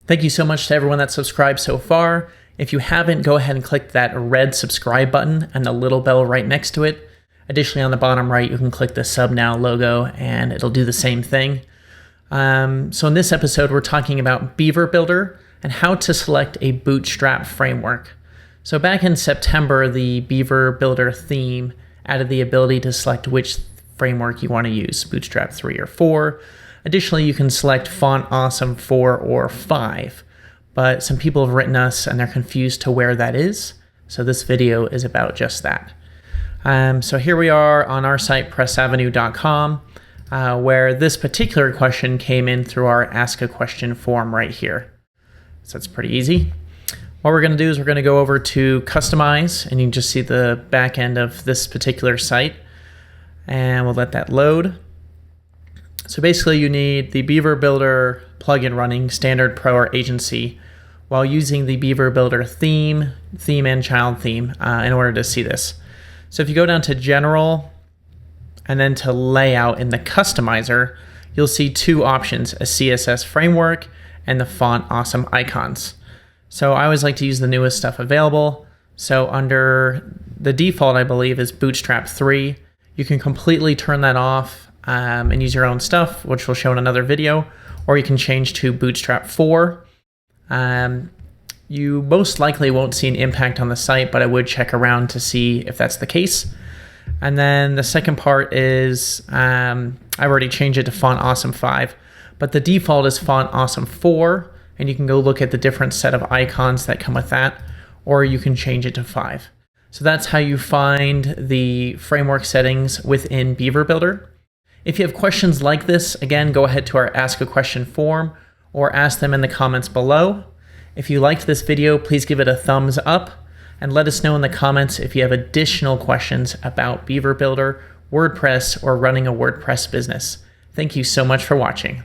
Thank you so much to everyone that's subscribed so far. If you haven't, go ahead and click that red subscribe button and the little bell right next to it. Additionally, on the bottom right, you can click the Sub Now logo and it'll do the same thing. So in this episode, we're talking about Beaver Builder and how to select a Bootstrap framework. So back in September, the Beaver Builder theme added the ability to select which framework you want to use, Bootstrap 3 or 4. Additionally, you can select Font Awesome 4 or 5, but some people have written us and they're confused to where that is. So this video is about just that. So here we are on our site, pressavenue.com, where this particular question came in through our Ask a Question form right here. So it's pretty easy. What we're going to do is we're going to go over to Customize, and you can just see the back end of this particular site, and we'll let that load. So basically you need the Beaver Builder plugin running, Standard, Pro, or Agency, while using the Beaver Builder theme and child theme in order to see this. So if you go down to General and then to Layout in the Customizer, you'll see two options, a CSS framework and the Font Awesome icons. So I always like to use the newest stuff available. So under the default, I believe, is Bootstrap 3. You can completely turn that off and use your own stuff, which we'll show in another video, or you can change to Bootstrap 4. You most likely won't see an impact on the site, but I would check around to see if that's the case. And then the second part is, I've already changed it to Font Awesome 5, but the default is Font Awesome 4, and you can go look at the different set of icons that come with that, or you can change it to 5. So that's how you find the framework settings within Beaver Builder. If you have questions like this, again, go ahead to our Ask a Question form or ask them in the comments below. If you liked this video, please give it a thumbs up and let us know in the comments if you have additional questions about Beaver Builder, WordPress, or running a WordPress business. Thank you so much for watching.